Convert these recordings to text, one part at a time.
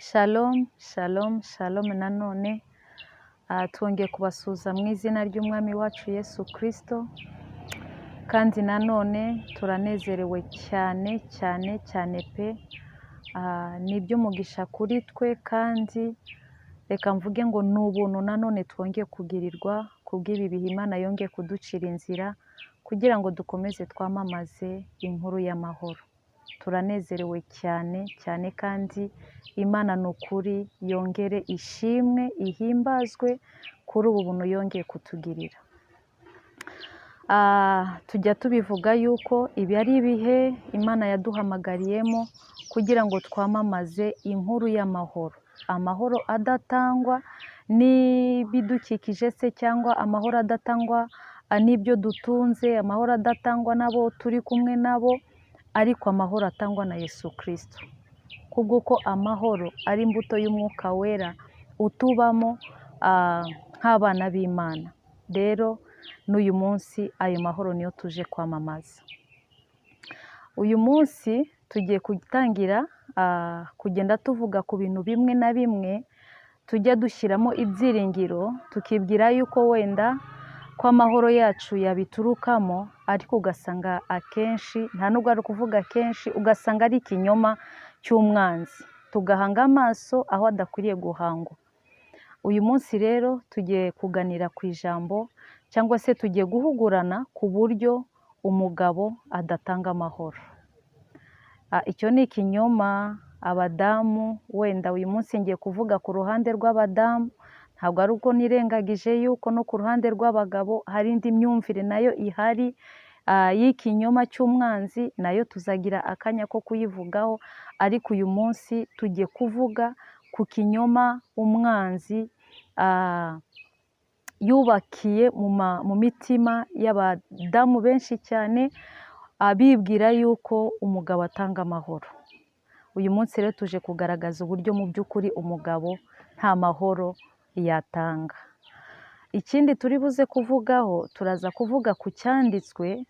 Shalom, shalom, shalom nanone twongeye kubasuhuza mu izina ry'umwami wacu Yesu Kristo, kandi nanone turanezerewe cyane cyane cyane pe. Ni iby'umugisha kuri twe, kandi reka mvuge ngo ni ubuntu nanone twongeye kugirirwa kubw'ibi bihe Imana yongeye kuducira inzira kugira ngo dukomeze twamamaze inkuru y'amahoro. Turanezerewe cyane cyane, kandi Imana ni ukuri yongere ishimwe ihimbazwe kuri ubu buntu yongeye kutugirira. Tujya tubivuga yuko ibi ari ibihe Imana yaduhamagariyemo kugira ngo twamamaze inkuru y'amahoro. Amahoro adatangwa n'ibidukikije se, cyangwa amahoro adatangwa n'ibyo dutunze, amahoro adatangwa n'abo turi kumwe nabo, ariko amahoro atangwa na Yesu Kristo. Kubw'uko amahoro ari imbuto y'umwuka wera utubamo nk'abana b'Imana. Rero n'uyu munsi ayo mahoro niyo tuje kwamamaza. Uyu munsi tugiye gutangira kugenda tuvuga ku bintu bimwe na bimwe tujya dushyiramo ibyiringiro, tukibwira yuko wenda ko amahoro yacu yabiturukamo, ariko ugasanga akenshi, nta nubwo ari ukuvuga akenshi, ugasanga ari ikinyoma cy'umwanzi, tugahanga amaso aho adakwiriye guhangwa. Uyu munsi rero tugiye kuganira ku ijambo, cyangwa se tugiye guhugurana ku buryo umugabo adatanga amahoro. Icyo ni ikinyoma abadamu, wenda uyu munsi ngiye kuvuga ku ruhande rw'abadamu, ntabwo ari uko nirengagije yuko no ku ruhande rw'abagabo hari indi myumvire nayo ihari y'ikinyoma cy'umwanzi, nayo tuzagira akanya ko kuyivugaho, ariko uyu munsi tugiye kuvuga ku kinyoma umwanzi yubakiye mu mitima y'abadamu benshi cyane, bibwira yuko umugabo atanga amahoro. Uyu munsi rero tuje kugaragaza uburyo mu by'ukuri umugabo nta mahoro yatanga. Ikindi turi buze kuvugaho, turaza kuvuga ku cyanditswe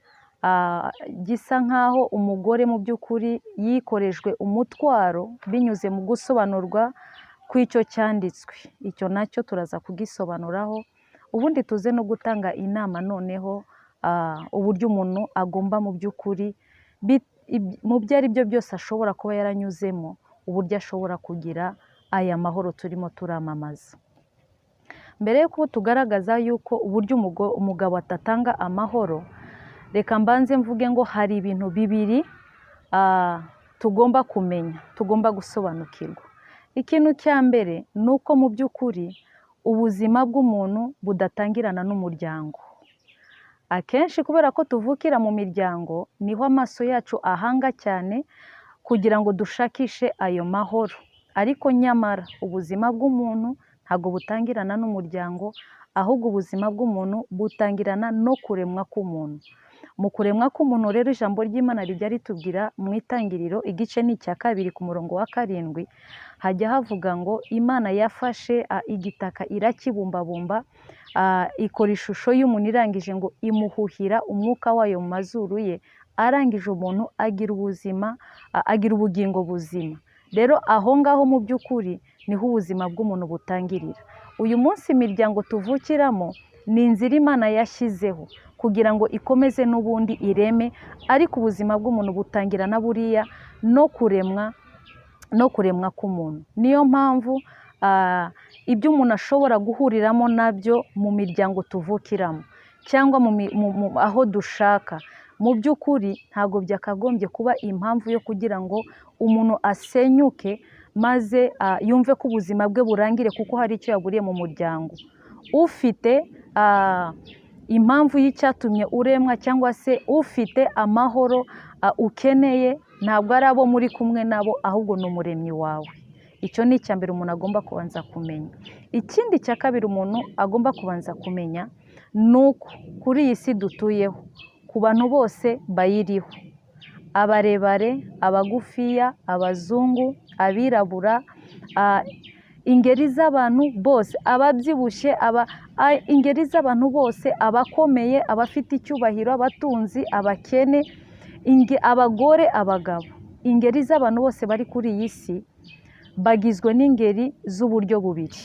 gisa nk'aho umugore mu by'ukuri yikorejwe umutwaro binyuze mu gusobanurwa kw'icyo cyanditswe. Icyo nacyo turaza kugisobanuraho, ubundi tuze no gutanga inama noneho uburyo umuntu agomba mu by'ukuri mu byo ari byo byose ashobora kuba yaranyuzemo, uburyo ashobora kugira aya mahoro turimo turamamaza. Mbere y'uko tugaragaza yuko uburyo umugabo atatanga amahoro, reka mbanze mvuge ngo hari ibintu bibiri tugomba kumenya, tugomba gusobanukirwa. Ikintu cya mbere ni uko mu by'ukuri ubuzima bw'umuntu budatangirana n'umuryango. Akenshi kubera ko tuvukira mu miryango, niho amaso yacu ahanga cyane kugira ngo dushakishe ayo mahoro. Ariko nyamara ubuzima bw'umuntu ntabwo butangirana n'umuryango, ahubwo ubuzima bw'umuntu butangirana no kuremwa k'umuntu. Mu kuremwa k'umuntu rero ijambo ry'Imana rijya ritubwira mu Itangiriro igice ni icya 2 ku murongo wa 7, hajya havuga ngo Imana yafashe igitaka irakibumbabumba, ikora ishusho y'umuntu, irangije ngo imuhuhira umwuka wayo mu mazuru ye, arangije umuntu agira ubuzima, agira ubugingo buzima. Rero aho ngaho mu by'ukuri niho ubuzima bw'umuntu butangirira. Uyu munsi imiryango tuvukiramo ni inzira Imana yashyizeho kugira ngo ikomeze n'ubundi ireme, ariko ubuzima bw'umuntu butangirana buriya no kuremwa k'umuntu. Niyo mpamvu ibyo umuntu ashobora guhuriramo nabyo mu miryango tuvukiramo, cyangwa aho dushaka, mu by'ukuri ntabwo byakagombye kuba impamvu yo kugira ngo umuntu asenyuke maze yumve ko ubuzima bwe burangire kuko hari icyo yaburiye mu muryango. Ufite impamvu y'icyatumye uremwa, cyangwa se ufite amahoro ukeneye, ntabwo ari abo muri kumwe nabo, ahubwo ni umuremyi wawe. Icyo ni icya mbere umuntu agomba kubanza kumenya. Ikindi cya kabiri umuntu agomba kubanza kumenya ni uko kuri iyi si dutuyeho, ku bantu bose bayiriho, abarebare, abagufiya, abazungu, abirabura, ingeri z'abantu bose, ababyibushye, ingeri z'abantu bose, abakomeye, abafite icyubahiro, abatunzi, abakene, abagore, abagabo, ingeri z'abantu bose bari kuri iyi si bagizwe n'ingeri z'uburyo bubiri.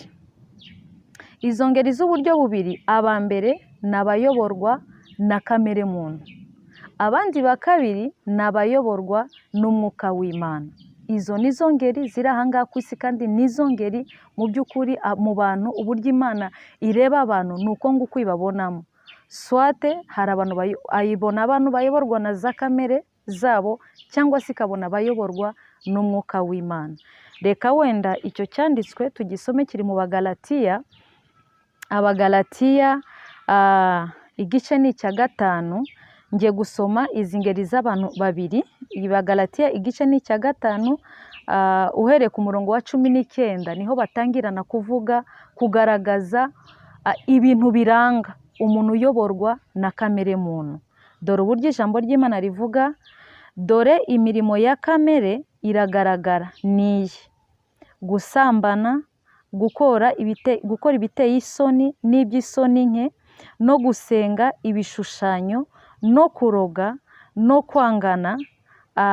Izo ngeri z'uburyo bubiri, aba mbere ni abayoborwa na kamere muntu, abandi ba kabiri ni abayoborwa n'umwuka w'Imana. Izo ni zo ngeri ziri aha ngaha ku isi, kandi nizo ngeri mu by'ukuri mu bantu, uburyo Imana ireba abantu ni uko nguko ibabonamo. Swate hari abantu ayibona abantu bayoborwa na za kamere zabo, cyangwa se ikabona abayoborwa n'umwuka w'Imana. Reka wenda icyo cyanditswe tugisome, kiri mu Bagalatiya, Abagalatiya igice ni icya 5. Ngiye gusoma izi ngeri z'abantu babiri. Bagalatiya igice ni icya 5, uhereye ku murongo wa 19 niho batangirana kugaragaza ibintu biranga umuntu uyoborwa na kamere muntu. Dore uburyo ijambo ry'Imana rivuga: dore imirimo ya kamere iragaragara, niyi: gusambana, gukora ibiteye isoni n'iby'isoni nke, no gusenga ibishushanyo, no kuroga, no kwangana,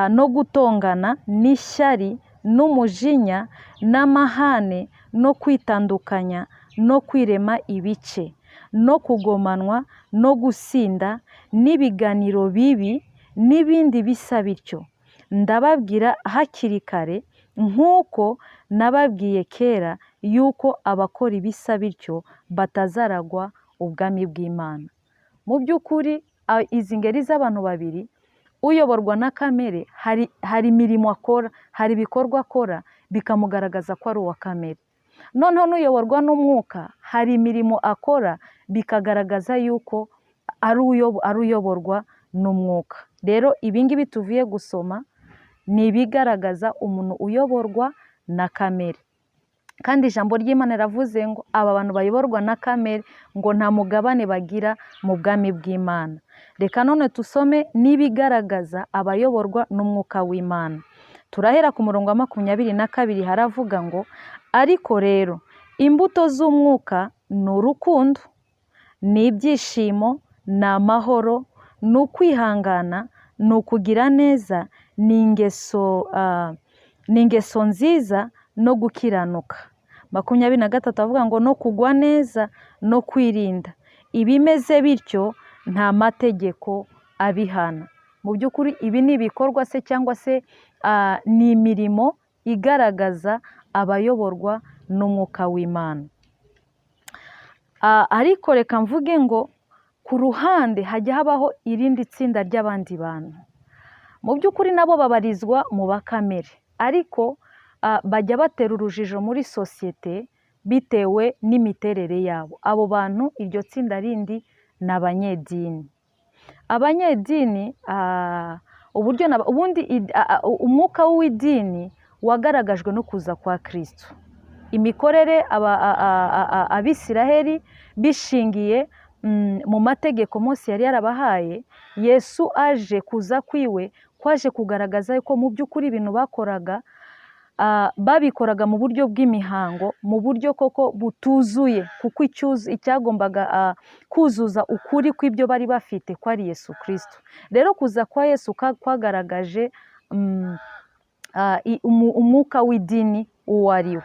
no gutongana, n'ishyari, n'umujinya, n'amahane, no kwitandukanya, no kwirema ibice, no kugomanwa, no gusinda, n'ibiganiro bibi n'ibindi bisa bityo. Ndababwira hakiri kare, nk'uko nababwiye kera, yuko abakora ibisa bityo batazaragwa ubwami bw'Imana. Mu by'ukuri izi ngeri z'abantu babiri, uyoborwa na kamere hari imirimo akora, hari ibikorwa akora bikamugaragaza ko ari uwa kamere. Noneho n'uyoborwa n'umwuka, hari imirimo akora bikagaragaza yuko ari uyoborwa n'umwuka. Rero ibi ngibi tuvuye gusoma ni ibigaragaza umuntu uyoborwa na kamere, kandi ijambo ry'Imana riravuze ngo aba bantu bayoborwa na kamere ngo nta mugabane bagira mu bwami bw'Imana. Reka none tusome n'ibigaragaza abayoborwa n'umwuka w'Imana. Turahera ku murongo wa 22, haravuga ngo: ariko rero imbuto z'umwuka ni urukundo, ni ibyishimo, ni amahoro, ni ukwihangana, ni ukugira neza, ni ingeso nziza, no gukiranuka. 23 avuga ngo: no kugwa neza, no kwirinda. Ibimeze bityo nta mategeko abihana. Mu by'ukuri ibi ni ibikorwa se, cyangwa se ni imirimo igaragaza abayoborwa n'umwuka w'Imana. Ariko reka mvuge ngo ku ruhande hajya habaho irindi tsinda ry'abandi bantu. Mu by'ukuri nabo babarizwa mu bakamere, ariko bajya batera urujijo muri sosiyete bitewe n'imiterere yabo. Abo bantu, iryo tsinda rindi, ni abanyedini. Abanyedini ubundi umwuka w'idini wagaragajwe no kuza kwa Kristo. Imikorere Abisiraheli bishingiye mu mategeko Mose yari yarabahaye, Yesu aje kuza kwiwe kwaje kugaragaza ko mu by'ukuri ibintu bakoraga babikoraga mu buryo bw'imihango, mu buryo koko butuzuye, kuko icyagombaga kuzuza ukuri kw'ibyo bari bafite ko ari Yesu Kristo. Rero kuza kwa Yesu kwagaragaje umwuka w'idini uwo ari wo.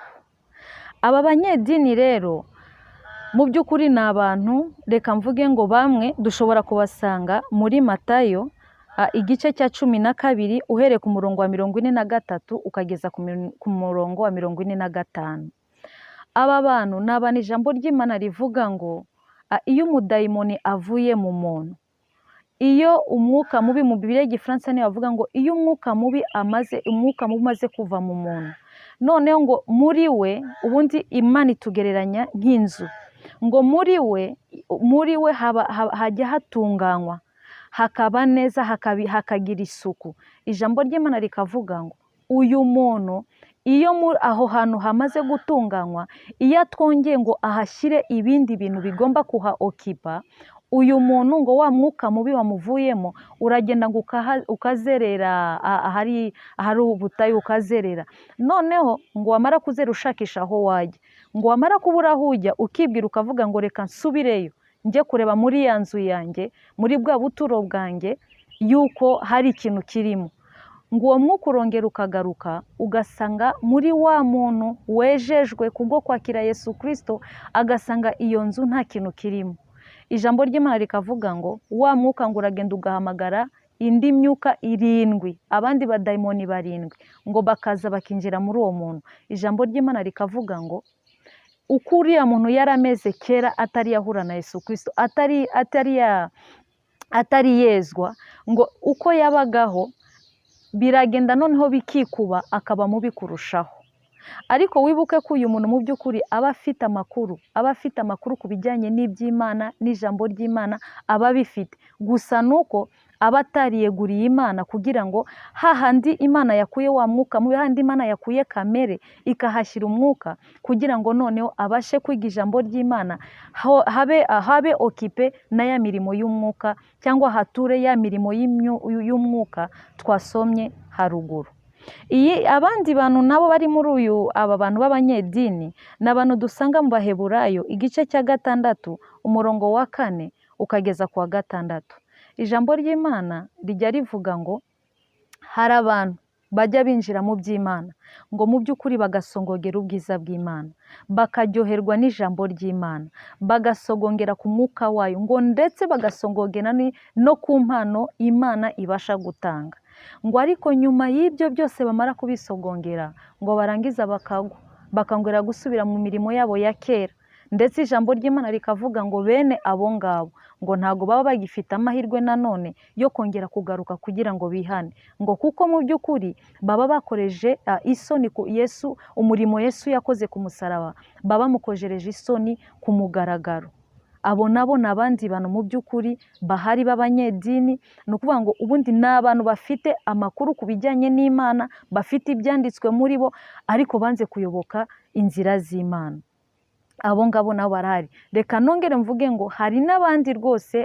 Aba banyedini rero mu by'ukuri ni abantu, reka mvuge ngo bamwe dushobora kubasanga muri Matayo igice cya 12 uhereye ku murongo wa 43 ukageza ku murongo wa 45. Aba bantu ni abantu ijambo ry'Imana rivuga ngo iyo umudayimoni avuye mu muntu, iyo umwuka mubi, mu Bibiliya y'Igifaransa niyo bavuga ngo iyo umwuka mubi umaze kuva mu muntu, noneho ngo muri we, ubundi Imana itugereranya nk'inzu, ngo muri we hajya hatunganywa, hakaba neza, hakagira isuku. Ijambo ry'Imana rikavuga ngo uyu muntu iyo aho hantu hamaze gutunganywa, iyo atwongeye ngo ahashyire ibindi bintu bigomba kuhaokipa, uyu muntu ngo wa mwuka mubi wamuvuyemo uragenda ngo ukazerera ahari ubutayu, ukazerera. Noneho ngo wamara kuzera ushakisha aho wajya, ngo wamara kubura aho ujya ukibwira ukavuga ngo reka nsubireyo njye kureba muri ya nzu yanjye, muri bwa buturo bwanjye, yuko hari ikintu kirimo. ngo uwo mwuka urongera ukagaruka ugasanga muri wa muntu wejejwe kubwo kwakira Yesu Kristo, agasanga iyo nzu nta kintu kirimo. Ijambo ry'Imana rikavuga ngo wa mwuka ngo uragenda ugahamagara indi myuka 7, abandi badayimoni 7 ngo bakaza bakinjira muri uwo muntu. Ijambo ry'Imana rikavuga ngo uko uriya muntu yarameze kera atari yahura na Yesu Kristo, atari yezwa, ngo uko yabagaho biragenda noneho bikikuba akaba mubi kurushaho. Ariko wibuke ko uyu muntu mu by'ukuri aba afite amakuru ku bijyanye n'iby'Imana n'ijambo ry'Imana aba bifite, gusa nuko aba atariyeguriye Imana kugira ngo hahandi Imana yakuye wa mwuka, mu handi Imana yakuye kamere ikahashyira umwuka, kugira ngo noneho abashe kwiga ijambo ry'Imana, habe okipe na ya mirimo y'umwuka, cyangwa hature ya mirimo y'umwuka twasomye haruguru. Abandi bantu nabo bari muri aba bantu b'abanyedini ni abantu dusanga mu Baheburayo igice cya 6 umurongo wa 4 ukageza ku wa 6. Ijambo ry'Imana rijya rivuga ngo hari abantu bajya binjira mu by'Imana ngo mu by'ukuri bagasongogera ubwiza bw'Imana, bakaryoherwa n'ijambo ry'Imana, bagasogongera ku mwuka wayo, ngo ndetse bagasongogera no ku mpano Imana ibasha gutanga. Ngo ariko nyuma y'ibyo byose bamara kubisogongera ngo barangiza bakangurira gusubira mu mirimo yabo ya kera. Ndetse ijambo ry'Imana rikavuga ngo bene abo ngabo ngo ntago baba bagifite amahirwe nanone yo kongera kugaruka kugira ngo bihane, ngo kuko mu by'ukuri baba bakoreje isoni ku Yesu, umurimo Yesu yakoze ku musaraba baba bamukojereje isoni ku mugaragaro. Abo nabo n'abandi bantu mu by'ukuri bahari b'abanyedini, ni ukuvuga ngo ubundi ni abantu bafite amakuru ku bijyanye n'Imana, bafite ibyanditswe muri bo, ariko banze kuyoboka inzira z'Imana. Abo ngabo nabo barahari. Reka nongere mvuge ngo hari n'abandi rwose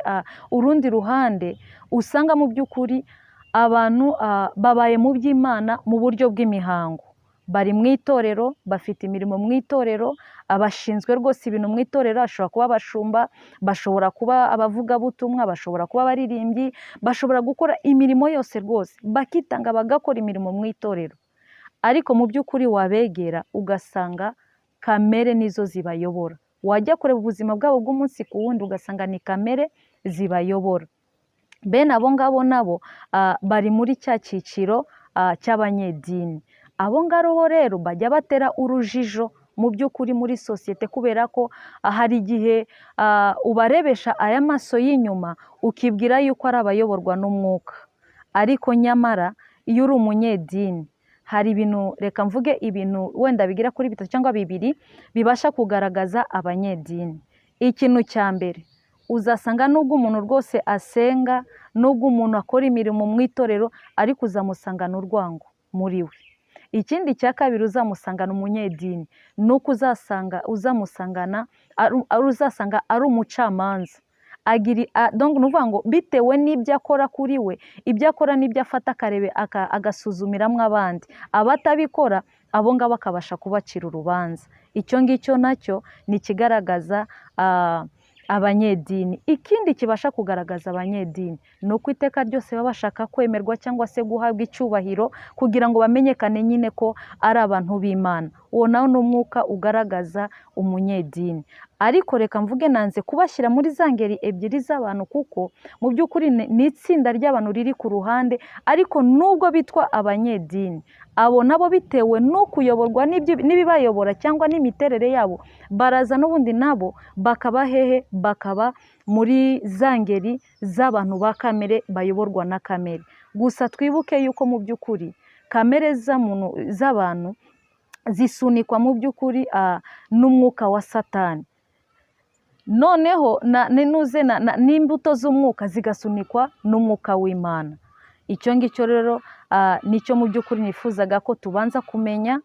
urundi ruhande usanga mu by'ukuri abantu babaye mu by'Imana mu buryo bw'imihango, bari mu itorero, bafite imirimo mu itorero, abashinzwe rwose ibintu mu itorero, bashobora kuba abashumba, bashobora kuba abavugabutumwa, bashobora kuba abaririmbyi, bashobora gukora imirimo yose rwose, bakitanga bagakora imirimo mu itorero. Ariko mu by'ukuri wabegera ugasanga kamere nizo zibayobora, wajya kureba ubuzima bwabo bw'umunsi ku wundi ugasanga ni kamere zibayobora. Bene abo ngabo nabo bari muri cya cyiciro cy'abanyedini. Abo ngabo rero bajya batera urujijo mu by'ukuri muri sosiyete, kubera ko hari igihe ubarebesha aya maso y'inyuma ukibwira yuko ari abayoborwa n'umwuka, ariko nyamara iyo uri umunyedini hari ibintu, reka mvuge ibintu wenda bigira kuri 3 cyangwa 2 bibasha kugaragaza abanyedini. Ikintu cya mbere, uzasanga nubwo umuntu rwose asenga, nubwo umuntu akora imirimo mu itorero, ariko uzamusangana urwango muri we. Ikindi cya kabiri uzamusangana umunyedini, nuko uzasanga ari umucamanza. Donc nuvuga ngo bitewe n'ibyo akora kuri we, ibyo akora n'ibyo afata akarebe agasuzumiramo abandi, abatabikora abo ngabo akabasha kubacira urubanza. Icyo ngicyo nacyo ni kigaragaza abanyedini. Ikindi kibasha kugaragaza abanyedini ni uko iteka ryose baba bashaka kwemerwa cyangwa se guhabwa icyubahiro, kugira ngo bamenyekane nyine ko ari abantu b'Imana. Uwo nawo ni umwuka ugaragaza umunyedini. Ariko reka mvuge nanze kubashyira muri za ngeri ebyiri z'abantu, kuko mu by'ukuri ni itsinda ry'abantu riri ku ruhande, ariko nubwo bitwa abanyedini, abo nabo bitewe no kuyoborwa n'ibibayobora cyangwa n'imiterere yabo, baraza n'ubundi nabo bakaba hehe, bakaba muri za ngeri z'abantu ba kamere, bayoborwa na kamere. Gusa twibuke yuko mu by'ukuri kamere z'abantu zisunikwa mu by'ukuri n'umwuka wa Satani, noneho n'imbuto z'umwuka zigasunikwa n'umwuka w'Imana. Icyo ngicyo rero nicyo mu by'ukuri nifuzaga ko tubanza kumenya,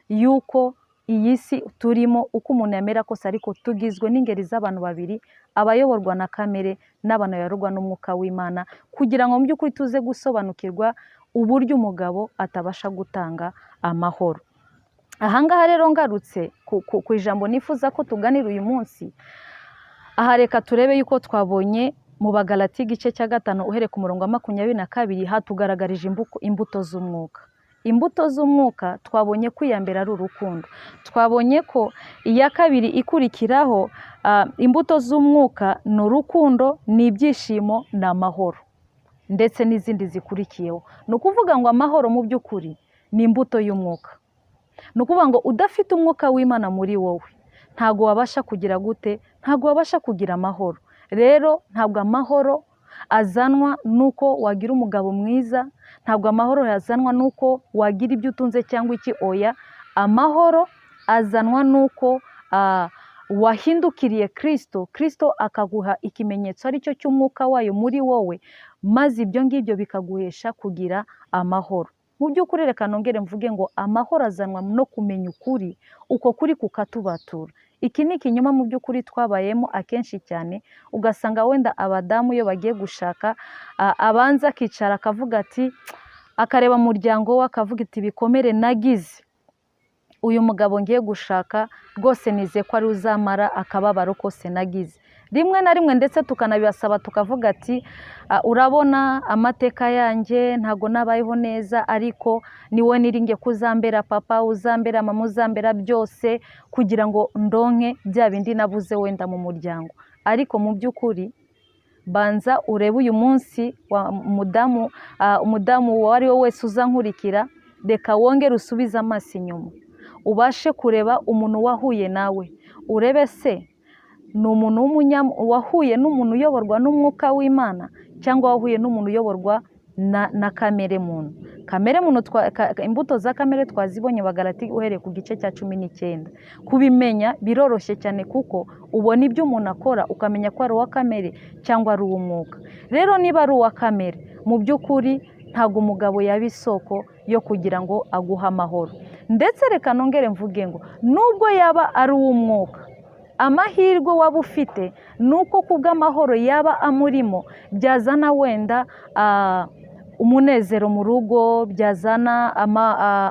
yuko iyi si turimo uko umuntu yamera kose, ariko tugizwe n'ingeri z'abantu babiri, abayoborwa na kamere n'abantu bayoborwa n'umwuka w'Imana, kugira ngo mu by'ukuri tuze gusobanukirwa uburyo umugabo atabasha gutanga amahoro. Ahangaha rero ngarutse ku ijambo nifuza ko tuganira uyu munsi, aha reka turebe yuko twabonye mu Bagalati igice cya 5 uhereye ku murongo wa 22 hatugaragarije imbuto z'umwuka. Imbuto z'umwuka twabonye ko iya mbere ari urukundo, twabonye ko iya kabiri ikurikiraho imbuto z'umwuka ni urukundo, ni ibyishimo, ni amahoro, ndetse n'izindi zikurikiyeho. Ni ukuvuga ngo amahoro mu by'ukuri ni imbuto y'umwuka. Ni ukuvuga ngo udafite umwuka w'Imana muri wowe ntabwo wabasha kugira gute, ntabwo wabasha kugira amahoro. Rero ntabwo amahoro azanwa nuko wagira umugabo mwiza, ntabwo amahoro yazanwa nuko wagira ibyo utunze cyangwa iki, oya. Amahoro azanwa nuko wahindukiriye Kristo akaguha ikimenyetso aricyo cy'umwuka wayo muri wowe, maze ibyo ngibyo bikaguhesha kugira amahoro. Mu by'ukuri reka nongere mvuge ngo amahoro azanwa no kumenya ukuri, uko kuri kukatubatura. Iki ni ikinyoma mu by'ukuri twabayemo akenshi cyane, ugasanga wenda abadamu iyo bagiye gushaka abanza akicara akavuga ati, akareba mu muryango we akavuga ati ibikomere nagize uyu mugabo ngiye gushaka rwose nize ko ari uzamara akababaro kose nagize. Rimwe na rimwe ndetse tukanabibasaba tukavuga ati urabona amateka yanjye ntago nabayeho neza, ariko niwe niringe kuzambera papa, uzambera mama, uzambera byose kugira ngo ndonke bya bindi nabuze wenda mu muryango. Ariko mu by'ukuri banza urebe uyu munsi umudamu uwo ari we wese uzankurikira, reka wongere usubize amaso inyuma, ubashe kureba umuntu wahuye nawe, urebe se ni umuntu wahuye n'umuntu uyoborwa n'umwuka w'Imana, cyangwa wahuye n'umuntu uyoborwa na kamere muntu. Imbuto za kamere twazibonye Bagalati uhereye ku gice cya 19. Kubimenya biroroshye cyane kuko ubona ibyo umuntu akora ukamenya ko ari uwa kamere cyangwa ari uw'umwuka. Rero niba ari uwa kamere, mu by'ukuri ntabwo umugabo yaba isoko yo kugira ngo aguhe amahoro. Ndetse reka nongere mvuge ngo nubwo yaba ari uw'umwuka, amahirwe waba ufite ni uko kubw'amahoro yaba amurimo byazana wenda umunezero mu rugo, byazana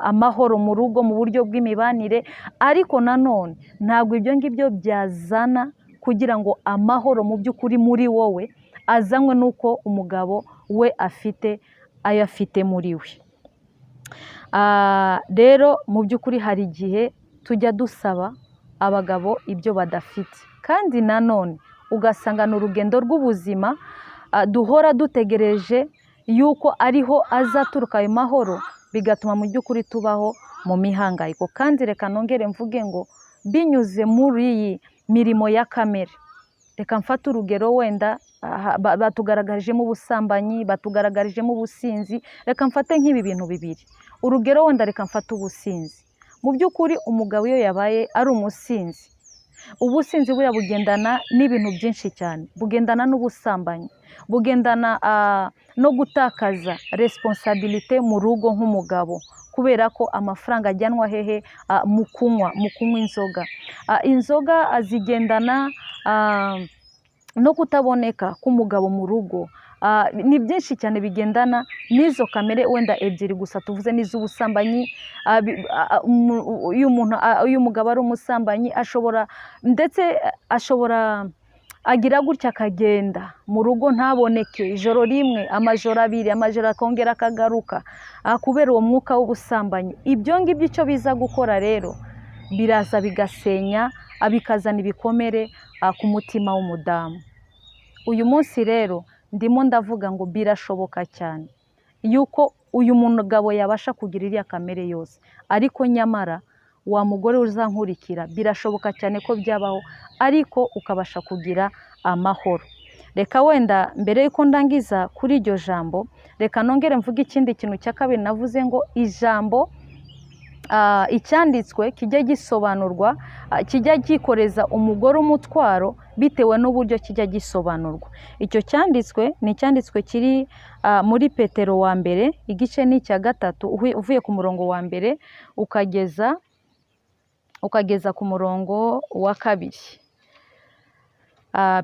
amahoro mu rugo mu buryo bw'imibanire, ariko nanone ntabwo ibyo ngibyo byazana kugira ngo amahoro mu by'ukuri muri wowe azanywe n'uko umugabo we afite ayo afite muri we. Rero mu by'ukuri hari igihe tujya dusaba abagabo ibyo badafite, kandi nanone ugasanga ni urugendo rw'ubuzima duhora dutegereje yuko ariho azaturuka ayo mahoro, bigatuma mu by'ukuri tubaho mu mihangayiko. Kandi reka nongere mvuge ngo binyuze muri iyi mirimo ya kamere, reka mfate urugero wenda batugaragarije ubusambanyi, batugaragarije ubusinzi, reka mfate nk'ibi bintu bibiri. Urugero wenda reka mfate ubusinzi. Mu by'ukuri umugabo iyo yabaye ari umusinzi, ubusinzi buriya bugendana n'ibintu byinshi cyane, bugendana n'ubusambanyi, bugendana no gutakaza responsabilité mu rugo nk'umugabo, kubera ko amafaranga ajyanwa hehe? Mu kunywa inzoga. Inzoga zigendana no kutaboneka k'umugabo mu rugo. Ni byinshi cyane bigendana n'izo kamere wenda ebyiri gusa tuvuze, n'iz'ubusambanyi. Uyu mugabo ari umusambanyi ashobora agira gutya akagenda mu rugo ntaboneke ijoro rimwe, amajoro abiri, amajoro akongera akagaruka, kubera uwo mwuka w'ubusambanyi. Ibyo ngibyo icyo biza gukora rero, biraza bigasenya, bikazana ibikomere ku mutima w'umudamu. Uyu munsi rero ndimo ndavuga ngo birashoboka cyane yuko uyu mugabo yabasha kugira iriya kamere yose, ariko nyamara wa mugore uzankurikira birashoboka cyane ko byabaho, ariko ukabasha kugira amahoro. Reka wenda mbere yuko ndangiza kuri iryo jambo, reka nongere mvuge ikindi kintu cya kabiri navuze ngo ijambo icyanditswe kijya gisobanurwa, kijya gikoreza umugore umutwaro bitewe n'uburyo kijya gisobanurwa. Icyo cyanditswe ni icyanditswe kiri muri Petero wa mbere igice ni icya 3 uvuye ku murongo wa mbere ukageza ku murongo wa 2.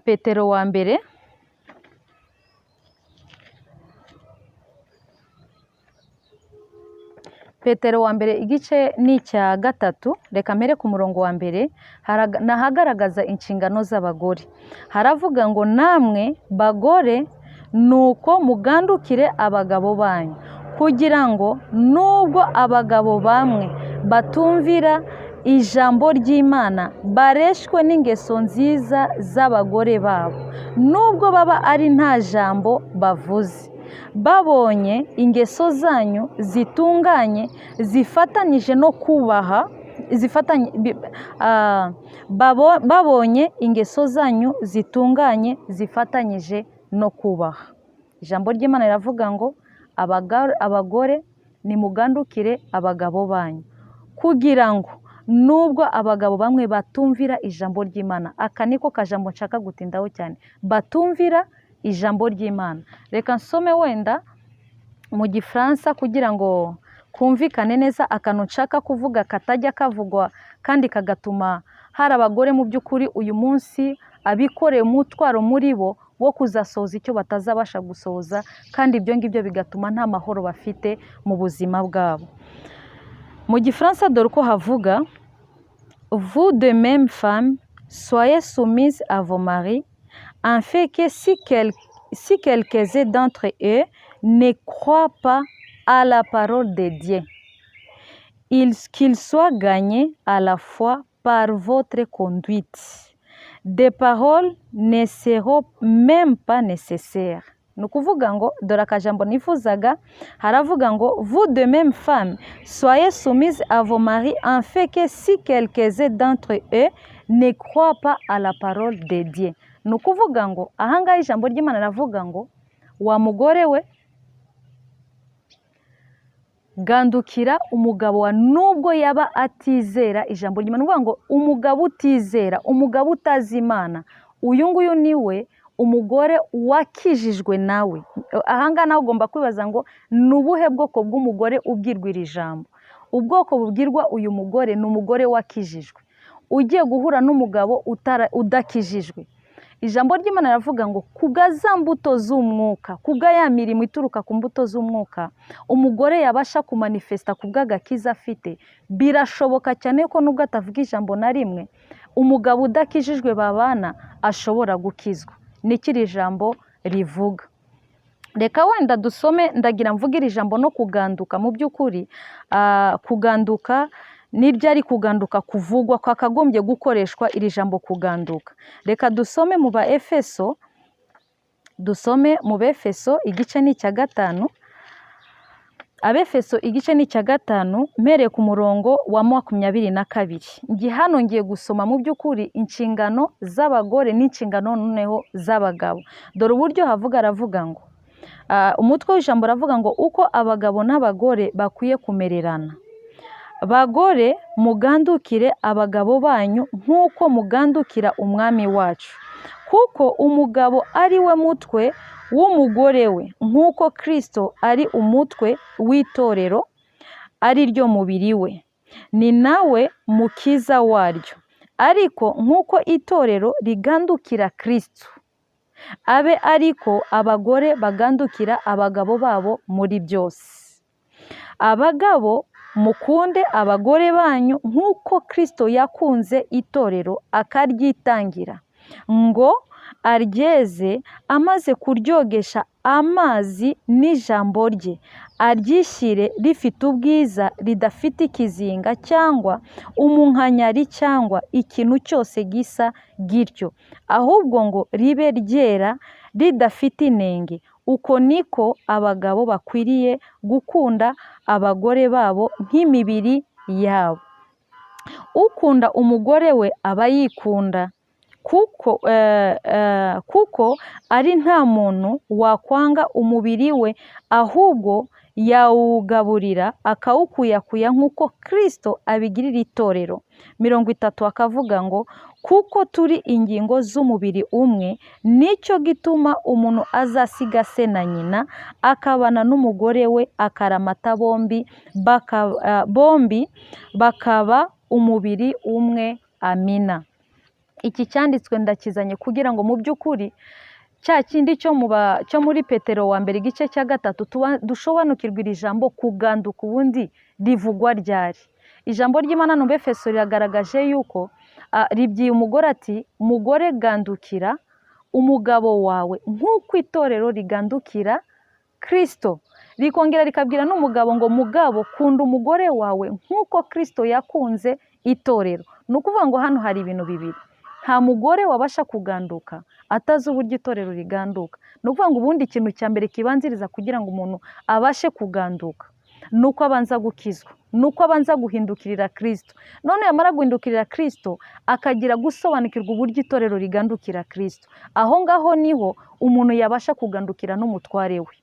Petero wa mbere Petero wa mbere igice ni icya gatatu, reka mbere ku murongo wa mbere nahagaragaza inshingano z'abagore. Haravuga ngo namwe bagore nuko mugandukire abagabo banyu, kugira ngo nubwo abagabo bamwe batumvira ijambo ry'Imana bareshwe n'ingeso nziza z'abagore babo, nubwo baba ari nta jambo bavuze, babonye ingeso zanyu zitunganye zifatanyije no kubaha, babonye ingeso zanyu zitunganye zifatanyije no kubaha. Ijambo ry'Imana riravuga ngo abagore nimugandukire abagabo banyu, kugira ngo nubwo abagabo bamwe batumvira ijambo ry'Imana. Aka niko kajambo nshaka gutindaho cyane, batumvira ijambo ry'Imana. Reka nsome wenda mu Gifaransa kugira ngo kumvikane neza akantu nshaka kuvuga katajya kavugwa kandi kagatuma hari abagore mu by'ukuri uyu munsi abikoreye umutwaro muri bo wo kuzasohoza icyo batazabasha gusohoza, kandi ibyo ngibyo bigatuma nta mahoro bafite mu buzima bwabo. Mu Gifaransa dore uko havuga: vous de même femmes soyez soumises à vos maris, en fait que si quelques-uns d'entre eux ne croient pas à la parole de Dieu, qu'ils soient gagnés à la foi par votre conduite. Des paroles ne seront même pas nécessaires. Ni ukuvuga ngo dore akajambo nifuzaga, haravuga ngo vous de même femmes soyez soumises à vos maris, en fait que si quelques-uns d'entre eux ne croient pas à la parole de Dieu. Ni ukuvuga ngo ahangaha ijambo ry'Imana ravuga ngo wa mugore we gandukira umugabo wa nubwo yaba atizera ijambo ry'Imana. Ni ukuvuga ngo umugabo utizera, umugabo utazi Imana, uyu nguyu niwe umugore wakijijwe nawe. Ahangaha nawe ugomba kwibaza ngo ni ubuhe bwoko bw'umugore ubwirwa iri jambo? Ubwoko bubwirwa uyu mugore ni umugore wakijijwe. Ugiye guhura n'umugabo udakijijwe, ijambo ry'Imana ravuga ngo kubwa za mbuto z'umwuka, kubwa ya mirimo ituruka ku mbuto z'umwuka umugore yabasha kumanifesta kubw'agakiza afite. Birashoboka cyane ko nubwo atavuga ijambo na rimwe, umugabo udakijijwe babana ashobora gukizwa. Nikiri jambo rivuga. Reka wenda dusome, ndagira mvuga iri jambo no kuganduka. Mu by'ukuri kuganduka niryo ari kuganduka kuvugwa kwakagombye gukoreshwa iri jambo kuganduka. Reka dusome mu Baefeso, dusome mu Befeso igice ni icya gatanu. Abefeso igice ni icya gatanu mpereye ku murongo wa 22. Ngi hano ngiye gusoma mu by'ukuri inshingano z'abagore n'inshingano noneho z'abagabo. Dore uburyo havuga, aravuga ngo umutwe w'ijambo ravuga ngo uko abagabo n'abagore bakwiye kumererana. Bagore mugandukire abagabo banyu nk'uko mugandukira umwami wacu, kuko umugabo ari we mutwe w'umugore we, nk'uko Kristo ari umutwe w'itorero, ari ryo mubiri we, ni nawe mukiza waryo. Ariko nk'uko itorero rigandukira Kristo, abe ariko abagore bagandukira abagabo babo muri byose. Abagabo mukunde abagore banyu nk'uko Kristo yakunze itorero akaryitangira, ngo aryeze amaze kuryogesha amazi n'ijambo rye, aryishyire rifite ubwiza, ridafite ikizinga cyangwa umunkanyari cyangwa ikintu cyose gisa gityo, ahubwo ngo ribe ryera ridafite inenge. Uko niko abagabo bakwiriye gukunda abagore babo nk'imibiri yabo. Ukunda umugore we aba yikunda, kuko ari nta muntu wakwanga umubiri we, ahubwo yawugaburira akawukuyakuya nk'uko Kristo abigirira itorero. 30 akavuga ngo kuko turi ingingo z'umubiri umwe, nicyo gituma umuntu azasiga se na nyina akabana n'umugore we, akaramata, bombi bakaba umubiri umwe. Amina. Iki cyanditswe ndakizanye kugira ngo mu by'ukuri cya kindi cyo muri Petero wa mbere igice cya gatatu dusobanukirwa iri jambo kuganduka ubundi rivugwa ryari. Ijambo ry'Imana mu Befeso riragaragaje yuko ribwiye umugore ati mugore gandukira umugabo wawe nk'uko itorero rigandukira Kristo, rikongera rikabwira n'umugabo ngo mugabo kunda umugore wawe nk'uko Kristo yakunze itorero. Ni ukuvuga ngo hano hari ibintu bibiri, nta mugore wabasha kuganduka atazi uburyo itorero riganduka. Ni ukuvuga ngo ubundi ikintu cya mbere kibanziriza kugira ngo umuntu abashe kuganduka ni uko abanza gukizwa, ni uko abanza guhindukirira Kristo. None yamara guhindukirira Kristo akagira gusobanukirwa uburyo itorero rigandukira Kristo, aho ngaho niho umuntu yabasha kugandukira n'umutware we.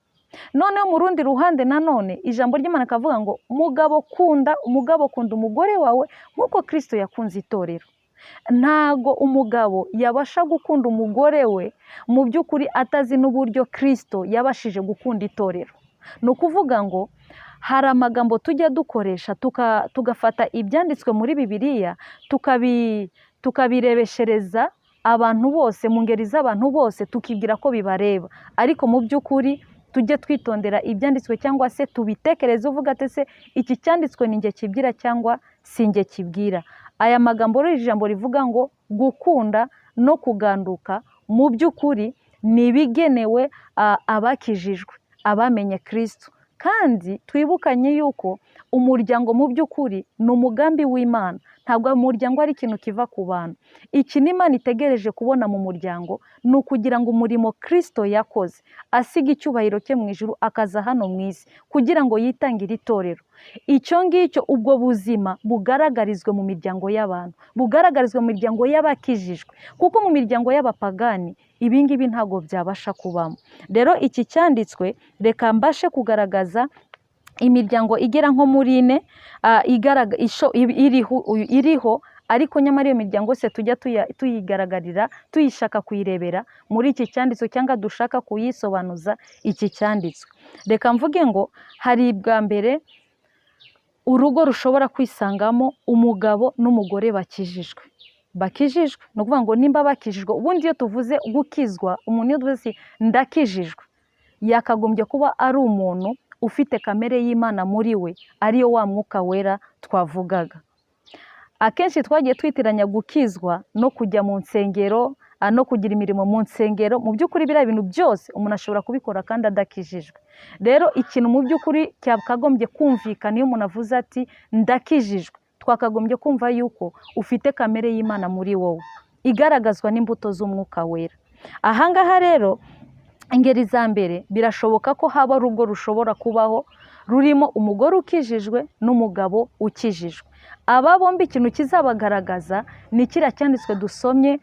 Noneho mu rundi ruhande nanone ijambo ry'Imana kavuga ngo umugabo kunda umugore wawe nk'uko Kristo yakunze itorero. Ntago umugabo yabasha gukunda umugore we mu by'ukuri atazi n'uburyo Kristo yabashije gukunda itorero. Ni ukuvuga ngo hari amagambo tujya dukoresha tugafata ibyanditswe muri Bibiliya tukabirebeshereza abantu bose mu ngeri z'abantu bose tukibwira ko bibareba, ariko mu by'ukuri tujye twitondera ibyanditswe cyangwa se tubitekereze uvuga ati se iki cyanditswe ni njye kibwira cyangwa si njye kibwira. Aya magambo rero ijambo rivuga ngo gukunda no kuganduka mu by'ukuri ni ibigenewe abakijijwe, abamenye Kristo. Kandi twibukanye yuko umuryango mu by'ukuri ni umugambi w'Imana, ntabwo umuryango ari ikintu kiva ku bantu. Iki Imana itegereje kubona mu muryango ni ukugira ngo umurimo Kristo yakoze asiga icyubahiro cye mu ijuru akaza hano mu isi kugira ngo yitangire itorero. Icyo ngicyo ubwo buzima bugaragarizwe mu miryango y'abantu, bugaragarizwe mu miryango y'abakijijwe, kuko mu miryango y'abapagani ibi ngibi ntabwo byabasha kubamo. Rero iki cyanditswe reka mbashe kugaragaza imiryango igera nko muri 4 iriho, ariko nyamara iyo miryango yose tujya tuyigaragarira tuyishaka kuyirebera muri iki cyanditswe cyangwa dushaka kuyisobanuza iki cyanditswe. Reka mvuge ngo hari bwa mbere urugo rushobora kwisangamo umugabo n'umugore bakijijwe. Ni ukuvuga ngo nimba bakijijwe, ubundi iyo tuvuze gukizwa, umuntu iyo tuvuze ndakijijwe yakagombye kuba ari umuntu ufite kamere y'Imana muri we, ariyo wa mwuka wera twavugaga. Akenshi twagiye twitiranya gukizwa no kujya mu nsengero no kugira imirimo mu nsengero. Mu by'ukuri biriya bintu byose umuntu ashobora kubikora kandi adakijijwe. Rero ikintu mu by'ukuri cyakagombye kumvikana iyo umuntu avuze ati ndakijijwe, twakagombye kumva yuko ufite kamere y'Imana muri wowe igaragazwa n'imbuto z'umwuka wera. Ahangaha rero ingeri za mbere birashoboka ko haba urugo rushobora kubaho rurimo umugore ukijijwe n'umugabo ukijijwe. Aba bombi ikintu kizabagaragaza ni kiriya cyanditswe dusomye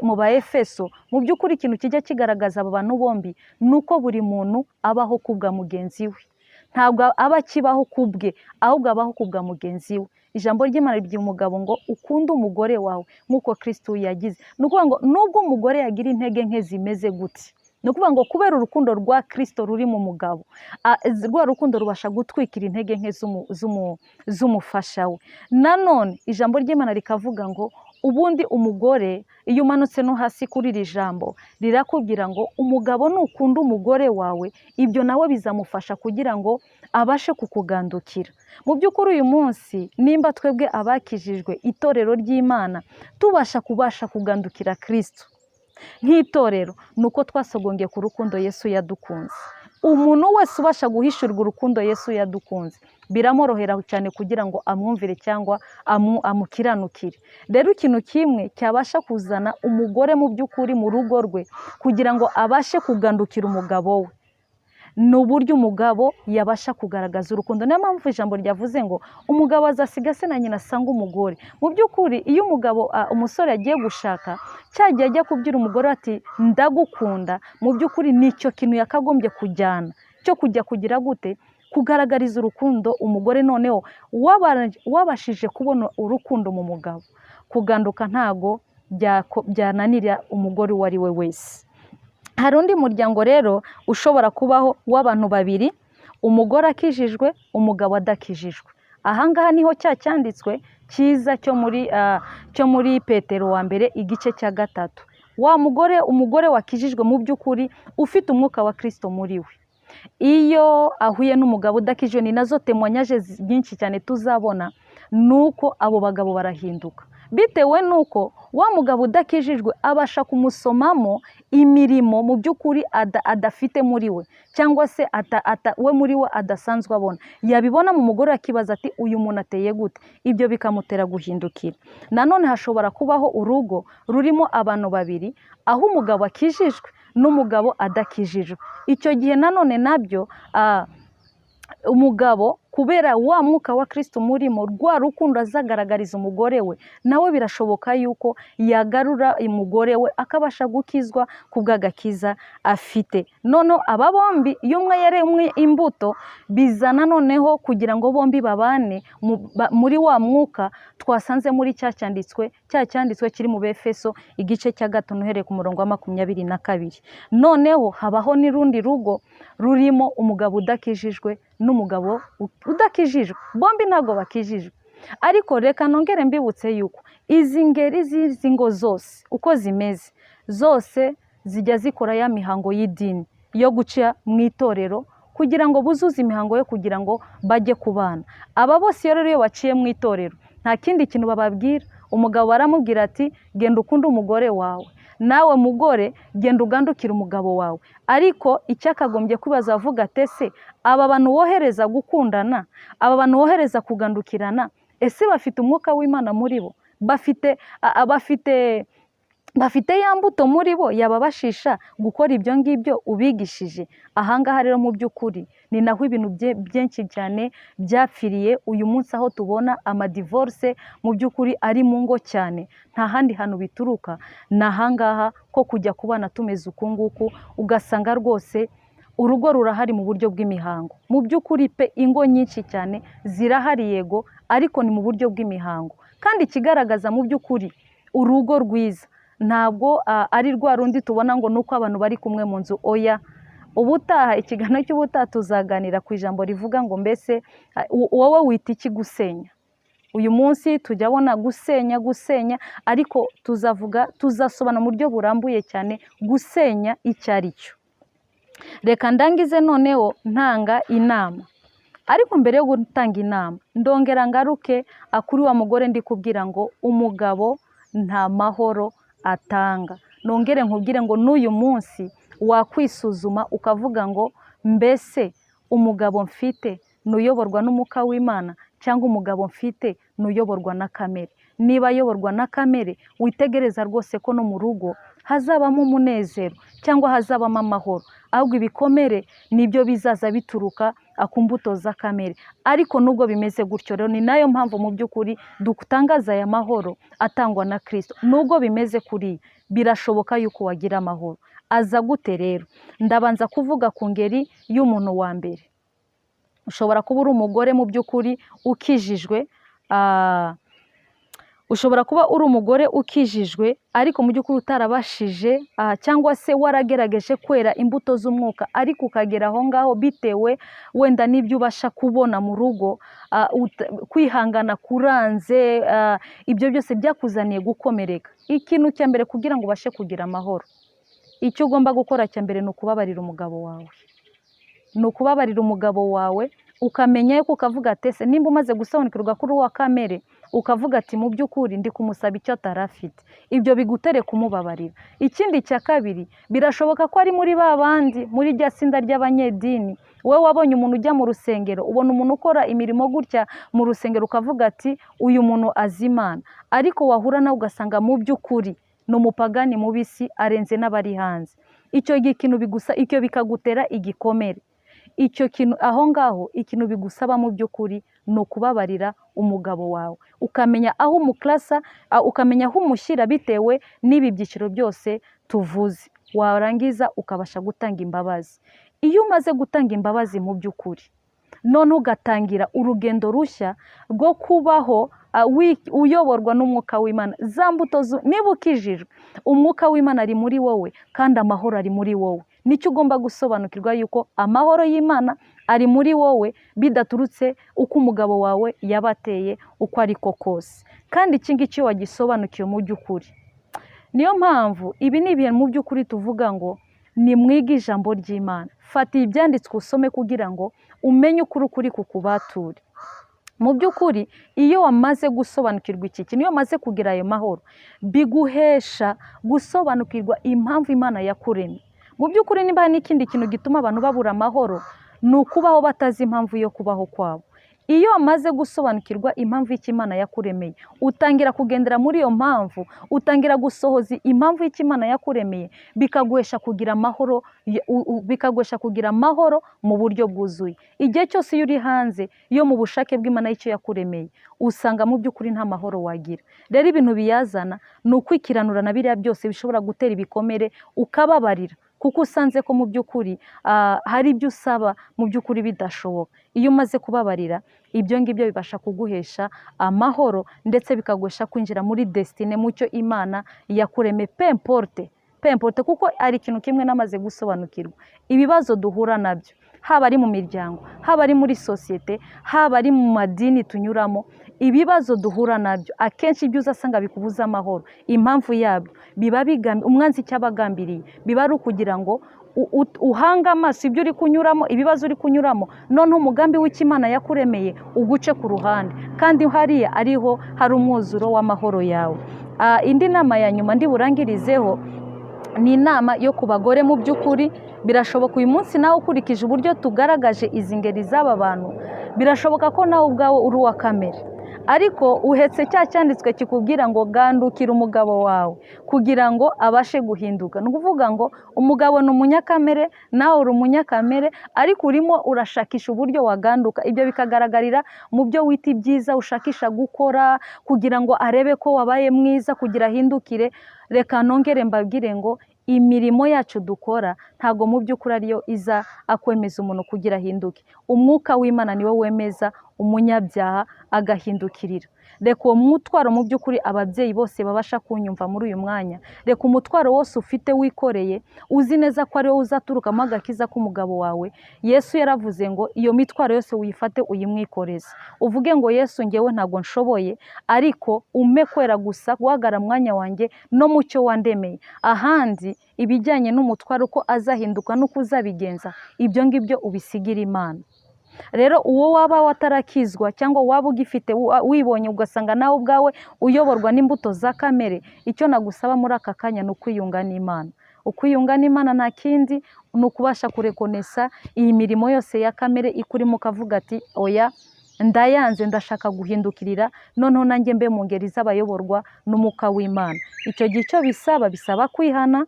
mu Baefeso. Mu by'ukuri ikintu kijya kigaragaza aba bantu bombi ni uko buri muntu abaho kubwa mugenzi we, ntabwo aba akibaho kubwe ahubwo abaho kubwa mugenzi we. Ijambo ry'Imana ribwira umugabo ngo ukunde umugore wawe nk'uko Kristo yagize. Ni ukuvuga ngo nubwo umugore yagira intege nke zimeze gute, ni ukuvuga ngo kubera urukundo rwa Kristo ruri mu mugabo, rwa rukundo rubasha gutwikira intege nke z'umufasha we. Nanone ijambo ry'Imana rikavuga ngo ubundi umugore iyo umanutse no hasi kuri iri jambo rirakubwira ngo umugabo nukunda umugore wawe, ibyo nawe bizamufasha kugira ngo abashe kukugandukira. Mu by'ukuri uyu munsi nimba twebwe abakijijwe itorero ry'Imana tubasha kugandukira Kristo nk'itorero, ni uko twasogongeye ku rukundo Yesu yadukunze. Umuntu wese ubasha guhishurirwa urukundo Yesu yadukunze biramworohera cyane kugira ngo amwumvire cyangwa amukiranukire. Rero ikintu kimwe cyabasha kuzana umugore mu by'ukuri mu rugo rwe kugira ngo abashe kugandukira umugabo we ni uburyo umugabo yabasha kugaragaza urukundo. Niyo mpamvu ijambo ryavuze ngo umugabo azasiga se na nyina asanga umugore. Mu by'ukuri iyo umusore agiye gushaka cyagiye ajya kubwira umugore ati ndagukunda, mu by'ukuri nicyo kintu yakagombye kujyana cyo kujya kugira gute, kugaragariza urukundo umugore. Noneho wabashije kubona urukundo mu mugabo, kuganduka ntago byananira umugore uwo ari we wese. Hari undi muryango rero ushobora kubaho w'abantu babiri, umugore akijijwe, umugabo adakijijwe. Ahangaha niho cya cyanditswe cyiza cyo muri Petero wa mbere igice cya 3 wa mugore, umugore wakijijwe mu by'ukuri ufite umwuka wa Kristo muri we, iyo ahuye n'umugabo udakijijwe, ni nazo temwanyaje nyinshi cyane tuzabona, nuko abo bagabo barahinduka, bitewe nuko wa mugabo udakijijwe abasha kumusomamo imirimo mu by'ukuri adafite muri we, cyangwa se we muri we adasanzwe abona, yabibona mu mugore akibaza ati uyu muntu ateye gute, ibyo bikamutera guhindukira. Nanone hashobora kubaho urugo rurimo abantu babiri, aho umugabo akijijwe n'umugabo adakijijwe. Icyo gihe nanone nabyo umugabo kubera wa mwuka wa Kristo murimo, rwa rukundo azagaragariza umugore we, nawe birashoboka yuko yagarura umugore we akabasha gukizwa ku bw'agakiza afite. Noneho aba bombi, iyo umwe yaremwe imbuto, bizana noneho kugira ngo bombi babane muri wa mwuka twasanze muri cya cyanditswe kiri mu Befeso igice cya 5 uhereye ku murongo wa 22. Noneho habaho n'urundi rugo rurimo umugabo udakijijwe n'umugabo udakijijwe, bombi ntabwo bakijijwe. Ariko reka nongere mbibutse yuko izi ngeri z'izi ngo zose uko zimeze, zose zijya zikora ya mihango y'idini yo guca mu itorero kugira ngo buzuze imihango yo kugira ngo bajye kubana. Aba bose rero iyo baciye mu itorero nta kindi kintu bababwira. Umugabo baramubwira ati genda ukunde umugore wawe, nawe mugore genda ugandukire umugabo wawe. Ariko icyakagombye kwibaza avuga ate, aba bantu wohereza gukundana, aba bantu wohereza kugandukirana, ese bafite umwuka w'Imana muri bo? Bafite ya mbuto muri bo yababashisha gukora ibyo ngibyo ubigishije? Ahangaha rero mu by'ukuri ni naho ibintu byinshi cyane byapfiriye uyu munsi, aho tubona amadivorce mu by'ukuri ari mu ngo cyane. Nta handi hantu bituruka, ni ahangaha ko kujya kubana tumeze uku nguku, ugasanga rwose urugo rurahari mu buryo bw'imihango. Mu by'ukuri pe, ingo nyinshi cyane zirahari yego, ariko ni mu buryo bw'imihango. Kandi ikigaragaza mu by'ukuri urugo rwiza ntabwo ari rwa rundi tubona ngo nuko abantu bari kumwe mu nzu. Oya, ubutaha, ikiganiro cy'ubutaha tuzaganira ku ijambo rivuga ngo mbese wowe wita iki gusenya. Uyu munsi tujya abona gusenya, ariko tuzasobanura mu buryo burambuye cyane gusenya icyo ari cyo. Reka ndangize noneho ntanga inama, ariko mbere yo gutanga inama ndongera ngaruke kuri wa mugore ndi kubwira ngo umugabo nta mahoro atanga. Nongere nkubwire ngo n'uyu munsi wakwisuzuma ukavuga ngo mbese umugabo mfite nuyoborwa n'umwuka w'Imana, cyangwa umugabo mfite nuyoborwa na kamere? Niba ayoborwa na kamere, witegereza rwose ko no mu rugo hazabamo umunezero cyangwa hazabamo amahoro, ahubwo ibikomere nibyo bizaza bituruka ku mbuto za kamere. Ariko nubwo bimeze gutyo rero, ni nayo mpamvu mu by'ukuri dutangaza aya mahoro atangwa na Kristo. Nubwo bimeze kuri, birashoboka yuko wagira amahoro. Aza gute rero? Ndabanza kuvuga ku ngeri y'umuntu wa mbere. Ushobora kuba uri umugore mu by'ukuri ukijijwe, ushobora kuba uri umugore ukijijwe ariko mu by'ukuri utarabashije cyangwa se waragerageje kwera imbuto z'umwuka, ariko ukagera aho ngaho bitewe wenda n'ibyo ubasha kubona mu rugo, kwihangana kuranze, ibyo byose byakuzaniye gukomereka. Ikintu cya mbere kugira ngo ubashe kugira amahoro, icyo ugomba gukora cya mbere ni ukubabarira umugabo wawe. Ni ukubabarira umugabo wawe, ukamenya yuko ukavuga ati ese nimba umaze gusobanukirwa kuri uwa kamere, ukavuga ati mu by'ukuri ndi kumusaba icyo atarafite, ibyo bigutere kumubabarira. Ikindi cya kabiri, birashoboka ko ari muri ba bandi muri rya tsinda ry'abanyedini, wowe wabonye umuntu ujya mu rusengero, ubona umuntu ukora imirimo gutya mu rusengero, ukavuga ati uyu muntu azi Imana, ariko wahura nawe ugasanga mu by'ukuri ni umupagani mubisi arenze n'abari hanze. Icyo bikagutera igikomere. Icyo kintu aho ngaho, ikintu bigusaba mu by'ukuri ni ukubabarira umugabo wawe, ukamenya aho umuklasa, ukamenya aho umushyira bitewe n'ibi byiciro byose tuvuze. Warangiza ukabasha gutanga imbabazi. Iyo umaze gutanga imbabazi mu by'ukuri, none ugatangira urugendo rushya rwo kubaho uyoborwa n'umwuka w'Imana. Za mbuto, niba ukijijwe, umwuka w'Imana ari muri wowe kandi amahoro ari muri wowe. Nicyo ugomba gusobanukirwa yuko amahoro y'Imana ari muri wowe, bidaturutse uko umugabo wawe yabateye uko ariko kose. Kandi iki ngiki wagisobanukiwe mu by'ukuri, niyo mpamvu ibi ni ibintu mu by'ukuri tuvuga ngo ni mwige ijambo ry'Imana. Fata ibyanditswe usome kugira ngo umenye ukuri kukubature. Mu by'ukuri iyo wamaze gusobanukirwa iki kintu, iyo wamaze kugira ayo mahoro, biguhesha gusobanukirwa impamvu Imana yakuremye. Mu by'ukuri niba n'ikindi kintu gituma abantu babura amahoro, ni ukubaho batazi impamvu yo kubaho kwabo. Iyo wamaze gusobanukirwa impamvu y'Imana yakuremeye, utangira kugendera muri iyo mpamvu, utangira gusohoza impamvu y'Imana yakuremeye, bikaguhesha kugira amahoro, bikaguhesha kugira amahoro mu buryo bwuzuye. Igihe cyose iyo uri hanze yo mu bushake bw'Imana y'icyo yakuremeye, usanga mu by'ukuri nta mahoro wagira. Rero ibintu biyazana ni ukwikiranura na biriya byose bishobora gutera ibikomere, ukababarira, kuko usanze ko mu by'ukuri hari ibyo usaba mu by'ukuri bidashoboka. Iyo umaze kubabarira, ibyo ngibyo bibasha kuguhesha amahoro, ndetse bikaguhesha kwinjira muri destine, mu cyo Imana yakuremeye. Pemporte, kuko ari ikintu kimwe namaze gusobanukirwa. Ibibazo duhura nabyo, haba ari mu miryango, haba ari muri sosiyete, haba ari mu madini tunyuramo, ibibazo duhura nabyo akenshi ibyo uzasanga bikubuza amahoro, impamvu yabyo biba bigamije, umwanzi icyo agambiriye biba ari ukugira ngo uhanga amaso ibyo uri kunyuramo, ibibazo uri kunyuramo, noneho umugambi w'Imana yakuremeye uguce ku ruhande, kandi hariya ariho hari umwuzuro w'amahoro yawe. Indi nama ya nyuma ndi burangirizeho ni inama yo ku bagore. Mu by'ukuri birashoboka uyu munsi nawe ukurikije uburyo tugaragaje izi ngeri z'aba bantu, birashoboka ko nawe ubwawe uri uwa kamere, ariko uhetse cya cyanditswe kikubwira ngo gandukira umugabo wawe kugira ngo abashe guhinduka. Ni ukuvuga ngo umugabo ni umunyakamere, nawe uri umunyakamere, ariko urimo urashakisha uburyo waganduka. Ibyo bikagaragarira mu byo wita ibyiza ushakisha gukora kugira ngo arebe ko wabaye mwiza, kugira ahindukire. Reka nongere mbabwire ngo imirimo yacu dukora ntago mu by'ukuri ariyo iza akwemeza umuntu kugira ahinduke. Umwuka w'Imana niwo wemeza umunyabyaha agahindukirira. Reka uwo mutwaro mu by'ukuri ababyeyi bose babasha kunyumva muri uyu mwanya, reka umutwaro wose ufite wikoreye, uzi neza ko ariwo uzaturukamo agakiza k'umugabo wawe. Yesu yaravuze ngo iyo mitwaro yose uyifate uyimwikoreze, uvuge ngo Yesu ngewe ntago nshoboye, ariko umpe kwera gusa guhagara mwanya wanjye no mu cyo wandemeye. Ahandi ibijyanye n'umutwaro uko azahinduka n'uko uzabigenza, ibyo ngibyo ubisigira Imana. Rero uwo waba watarakizwa cyangwa waba ugifite wibonye ugasanga nawe ubwawe uyoborwa n'imbuto za kamere, icyo nagusaba muri aka kanya ni ukwiyunga n'Imana. Ukwiyunga n'Imana nta kindi, ni ukubasha kurekonesa iyi mirimo yose ya kamere ikurimo, ukavuga ati oya, ndayanze, ndashaka guhindukirira, noneho nanjye mbe mu ngeri z'abayoborwa n'umwuka w'Imana. Icyo gihe icyo bisaba kwihana,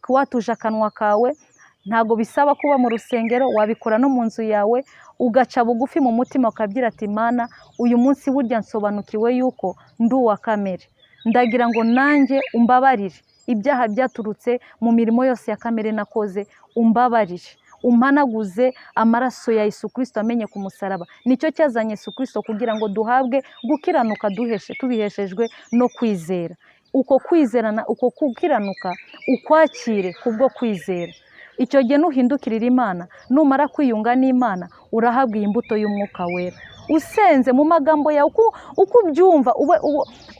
watuje akanwa kawe. Ntago bisaba kuba mu rusengero, wabikora no mu nzu yawe, ugaca bugufi mu mutima ukabwira ati Mana, uyu munsi burya nsobanukiwe yuko ndi uwa kamere, ndagira ngo nanjye umbabarire ibyaha byaturutse mu mirimo yose ya kamere nakoze, umbabarire, umpanaguze amaraso ya Yesu Kristo amenye ku musaraba. Nicyo cyazanye Yesu Kristo kugira ngo duhabwe gukiranuka tubiheshejwe no kwizera. Uko kwizerana, uko gukiranuka ukwakire kubwo kwizera. Icyo gihe nuhindukirira Imana, numara kwiyunga n'Imana, urahabwa imbuto y'umwuka wera. Usenze mu magambo yawe uko ubyumva,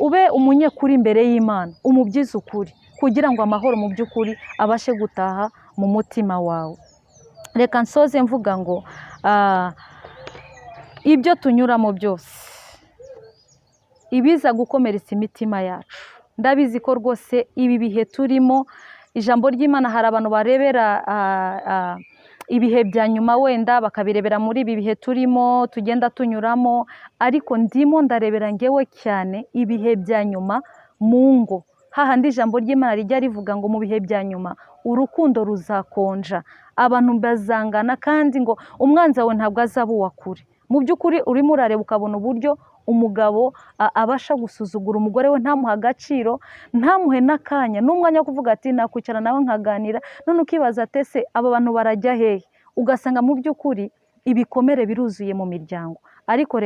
ube umunyekuri imbere y'Imana, umubyize ukuri, kugira ngo amahoro mu by'ukuri abashe gutaha mu mutima wawe. Reka nsoze mvuga ngo ibyo tunyuramo byose, ibiza gukomeretsa imitima yacu, ndabizi ko rwose ibi bihe turimo, ijambo ry'Imana hari abantu barebera ibihe bya nyuma wenda bakabirebera muri ibi bihe turimo tugenda tunyuramo, ariko ndimo ndarebera ngewe cyane ibihe bya nyuma mu ngo. Hahandi ijambo ry'Imana rijya rivuga ngo mu bihe bya nyuma urukundo ruzakonja, abantu bazangana, kandi ngo umwanzi wawe ntabwo azaba uwa kure. Mu by'ukuri urimo urareba ukabona uburyo umugabo abasha gusuzugura umugore we, ntamuha agaciro, ntamuhe n'akanya n'umwanya wo kuvuga ati nakwicara nawe nkaganira. None ukibaza ati ese aba bantu barajya hehe? Ugasanga mu by'ukuri ibikomere biruzuye mu miryango. Ariko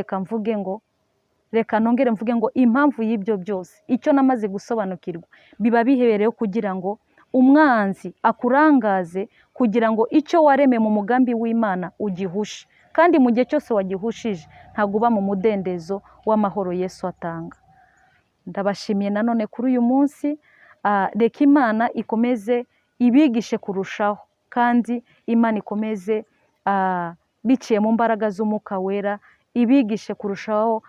reka nongere mvuge ngo impamvu y'ibyo byose, icyo namaze gusobanukirwa, biba bihereyeho kugira ngo umwanzi akurangaze, kugira ngo icyo wareme mu mugambi w'Imana ugihushe. Kandi mu gihe cyose wagihushije ntabwo uba mu mudendezo w'amahoro Yesu atanga. Ndabashimiye nanone kuri uyu munsi, reka Imana ikomeze ibigishe kurushaho, kandi Imana ikomeze biciye mu mbaraga z'Umwuka Wera ibigishe kurushaho,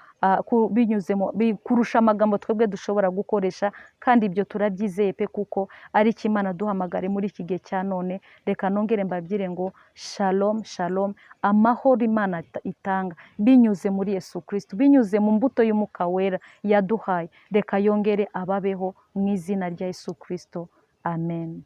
kurusha amagambo twebwe dushobora gukoresha, kandi ibyo turabyizeye pe, kuko ari cyo Imana duhamagare muri iki gihe cya none. Reka nongere mbabwire ngo shalom shalom, amahoro Imana itanga binyuze muri Yesu Kristo, binyuze mu mbuto y'Umwuka Wera yaduhaye, reka yongere ababeho mu izina rya Yesu Kristo, amen.